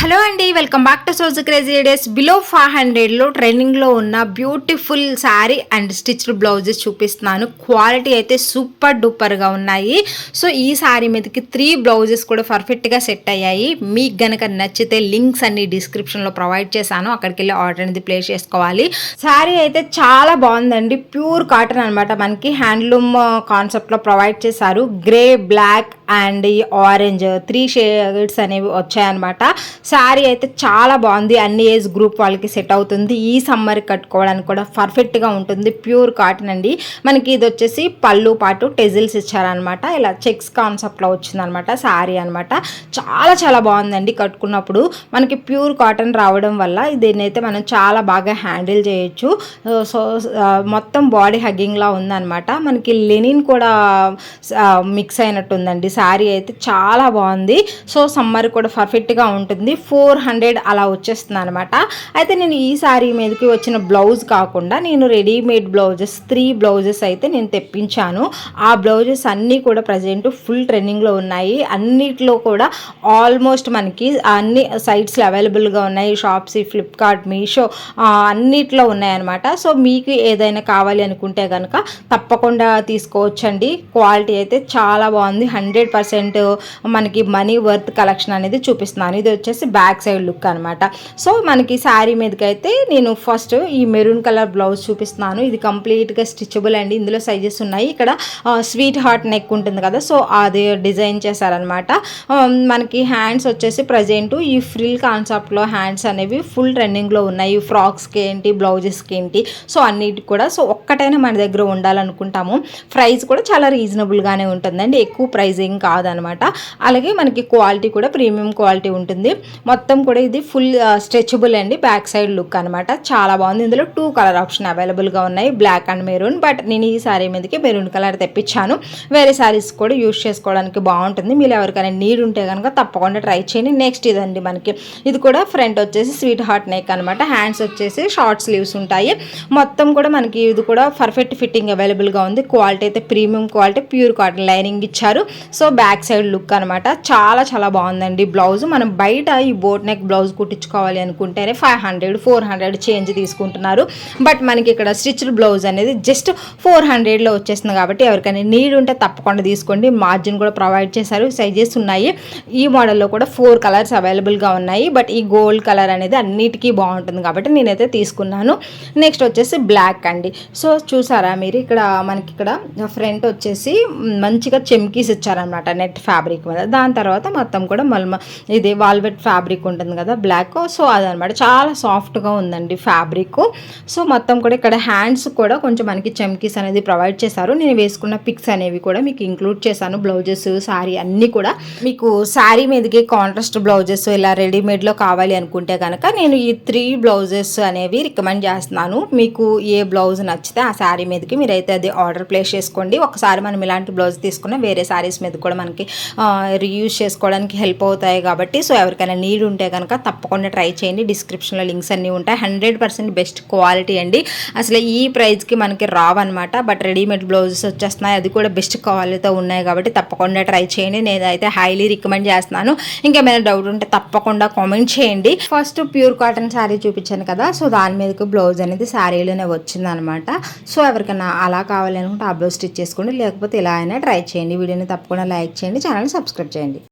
Hello అండి, welcome back to Soju crazy ideas. Below 500లో ట్రెండింగ్లో ఉన్న beautiful sari and stitched blouses చూపిస్తున్నాను. క్వాలిటీ అయితే సూపర్ డూపర్గా ఉన్నాయి. సో ఈ శారీ మీదకి 3 బ్లౌజెస్ కూడా పర్ఫెక్ట్గా సెట్ అయ్యాయి. మీకు గనక నచ్చితే లింక్స్ అన్ని డిస్క్రిప్షన్లో ప్రొవైడ్ చేశాను, అక్కడికి వెళ్ళి ఆర్డర్ అనేది ప్లేస్ చేసుకోవాలి. శారీ అయితే చాలా బాగుందండి. ప్యూర్ కాటన్ అనమాట. మనకి హ్యాండ్లూమ్ కాన్సెప్ట్లో ప్రొవైడ్ చేశారు. Grey, black and orange 3 shades అనేవి వచ్చాయన్నమాట. శారీ అయితే చాలా బాగుంది. అన్ని ఏజ్ గ్రూప్ వాళ్ళకి సెట్ అవుతుంది. ఈ సమ్మర్ కట్టుకోవడానికి కూడా పర్ఫెక్ట్గా ఉంటుంది. ప్యూర్ కాటన్ అండి. మనకి ఇది వచ్చేసి పళ్ళు పాటు టెజిల్స్ ఇచ్చారనమాట. ఇలా చెక్స్ కాన్సెప్ట్లో వచ్చిందనమాట శారీ అనమాట. చాలా చాలా బాగుందండి కట్టుకున్నప్పుడు. మనకి ప్యూర్ కాటన్ రావడం వల్ల దీన్నైతే మనం చాలా బాగా హ్యాండిల్ చేయొచ్చు. సో మొత్తం బాడీ హగ్గింగ్లా ఉందనమాట. మనకి లెనిన్ కూడా మిక్స్ అయినట్టు ఉందండి. శారీ అయితే చాలా బాగుంది. సో సమ్మర్ కూడా పర్ఫెక్ట్గా ఉంటుంది. 400 అలా వచ్చేస్తుంది అనమాట. అయితే నేను ఈ శారీ మీదకి వచ్చిన బ్లౌజ్ కాకుండా నేను రెడీమేడ్ బ్లౌజెస్ 3 బ్లౌజెస్ అయితే నేను తెప్పించాను. ఆ బ్లౌజెస్ అన్నీ కూడా ప్రజెంట్ ఫుల్ ట్రెండింగ్లో ఉన్నాయి. అన్నిట్లో కూడా ఆల్మోస్ట్ మనకి అన్ని సైట్స్లో అవైలబుల్గా ఉన్నాయి. షాప్సీ, ఫ్లిప్కార్ట్, మీషో అన్నిట్లో ఉన్నాయన్నమాట. సో మీకు ఏదైనా కావాలి అనుకుంటే కనుక తప్పకుండా తీసుకోవచ్చండి. క్వాలిటీ అయితే చాలా బాగుంది. 100% మనకి మనీ వర్త్ కలెక్షన్ అనేది చూపిస్తున్నాను. ఇది వచ్చేసి బ్యాక్ సైడ్ లుక్ అనమాట. సో మనకి శారీ మీదకి అయితే నేను ఫస్ట్ ఈ మెరూన్ కలర్ బ్లౌజ్ చూపిస్తున్నాను. ఇది కంప్లీట్గా స్టిచబుల్ అండి. ఇందులో సైజెస్ ఉన్నాయి. ఇక్కడ స్వీట్ హార్ట్ నెక్ ఉంటుంది కదా, సో అది డిజైన్ చేశారనమాట. మనకి హ్యాండ్స్ వచ్చేసి ప్రజెంట్ ఈ ఫ్రిల్ కాన్సెప్ట్లో హ్యాండ్స్ అనేవి ఫుల్ ట్రెండింగ్లో ఉన్నాయి. ఫ్రాక్స్కి ఏంటి, బ్లౌజెస్కి ఏంటి, సో అన్నిటికి కూడా. సో ఒక్కటైనా మన దగ్గర ఉండాలనుకుంటాము. ప్రైస్ కూడా చాలా రీజనబుల్గానే ఉంటుందండి. ఎక్కువ ప్రైస్ ఏం కాదనమాట. అలాగే మనకి క్వాలిటీ కూడా ప్రీమియం క్వాలిటీ ఉంటుంది. మొత్తం కూడా ఇది ఫుల్ స్ట్రెచబుల్ అండి. బ్యాక్ సైడ్ లుక్ అనమాట. చాలా బాగుంది. ఇందులో 2 కలర్ ఆప్షన్ అవైలబుల్గా ఉన్నాయి, బ్లాక్ అండ్ మెరూన్. బట్ నేను ఈ శారీ మీదకి మెరూన్ కలర్ తెప్పించాను. వేరే శారీస్ కూడా యూజ్ చేసుకోవడానికి బాగుంటుంది. మీరు ఎవరికైనా నీడ్ ఉంటే కనుక తప్పకుండా ట్రై చేయండి. నెక్స్ట్ ఇదండి, మనకి ఇది కూడా ఫ్రంట్ వచ్చేసి స్వీట్ హార్ట్ నెక్ అనమాట. హ్యాండ్స్ వచ్చేసి షార్ట్ స్లీవ్స్ ఉంటాయి. మొత్తం కూడా మనకి ఇది కూడా పర్ఫెక్ట్ ఫిట్టింగ్ అవైలబుల్గా ఉంది. క్వాలిటీ అయితే premium quality, pure cotton lining ఇచ్చారు. సో బ్యాక్ సైడ్ లుక్ అనమాట. చాలా చాలా బాగుందండి. బ్లౌజ్ మనం బయట ఈ బోట్ నెక్ బ్లౌజ్ కుట్టించుకోవాలి అనుకుంటేనే 500, 400 చేంజ్ తీసుకుంటున్నారు. బట్ మనకి ఇక్కడ స్టిచ్డ్ బ్లౌజ్ అనేది జస్ట్ 400లో వచ్చేస్తుంది. కాబట్టి ఎవరికైనా నీడ్ ఉంటే తప్పకుండా తీసుకోండి. మార్జిన్ కూడా ప్రొవైడ్ చేశారు. సైజెస్ ఉన్నాయి. ఈ మోడల్లో కూడా 4 కలర్స్ అవైలబుల్గా ఉన్నాయి. బట్ ఈ గోల్డ్ కలర్ అనేది అన్నిటికీ బాగుంటుంది కాబట్టి నేనైతే తీసుకున్నాను. నెక్స్ట్ వచ్చేసి బ్లాక్ అండి. సో చూసారా మీరు, ఇక్కడ మనకి ఇక్కడ ఫ్రంట్ వచ్చేసి మంచిగా చెమ్కీస్ ఇచ్చారనమాట నెట్ ఫ్యాబ్రిక్ మీద. దాని తర్వాత మొత్తం కూడా ఇది వాల్వెట్ ఫ్యాబ్రిక్ ఉంటుంది కదా, బ్లాక్. సో అదనమాట. చాలా సాఫ్ట్గా ఉందండి ఫ్యాబ్రిక్. సో మొత్తం కూడా ఇక్కడ హ్యాండ్స్ కూడా కొంచెం మనకి చమ్కీస్ అనేది ప్రొవైడ్ చేశారు. నేను వేసుకున్న పిక్స్ అనేవి కూడా మీకు ఇంక్లూడ్ చేశాను. బ్లౌజెస్, శారీ అన్నీ కూడా. మీకు శారీ మీదకి కాంట్రాస్ట్ బ్లౌజెస్ ఇలా రెడీమేడ్లో కావాలి అనుకుంటే కనుక నేను ఈ 3 బ్లౌజెస్ అనేవి రికమెండ్ చేస్తున్నాను. మీకు ఏ బ్లౌజ్ నచ్చితే ఆ శారీ మీదకి మీరైతే అది ఆర్డర్ ప్లేస్ చేసుకోండి. ఒకసారి మనం ఇలాంటి బ్లౌజ్ తీసుకున్న వేరే శారీస్ మీద కూడా మనకి రీయూజ్ చేసుకోవడానికి హెల్ప్ అవుతాయి కాబట్టి. సో ఎవరికైనా నీడ్ ఉంటే కనుక తప్పకుండా ట్రై చేయండి. డిస్క్రిప్షన్లో లింక్స్ అన్నీ ఉంటాయి. 100% బెస్ట్ క్వాలిటీ అండి. అసలు ఈ ప్రైస్కి మనకి రావన్నమాట. బట్ రెడీమేడ్ బ్లౌజెస్ వచ్చేస్తున్నాయి, అది కూడా బెస్ట్ క్వాలిటీతో ఉన్నాయి కాబట్టి తప్పకుండా ట్రై చేయండి. నేనైతే హైలీ రికమెండ్ చేస్తున్నాను. ఇంకేమైనా డౌట్ ఉంటే తప్పకుండా కామెంట్ చేయండి. ఫస్ట్ ప్యూర్ కాటన్ శారీ చూపించాను కదా, సో దాని మీదకి బ్లౌజ్ అనేది శారీలోనే వచ్చిందనమాట. సో ఎవరికైనా అలా కావాలి అనుకుంటే ఆ బ్లౌజ్ స్టిచ్ చేసుకోండి. లేకపోతే ఇలా అయినా ట్రై చేయండి. వీడియోని తప్పకుండా లైక్ చేయండి, ఛానల్ సబ్స్క్రైబ్ చేయండి.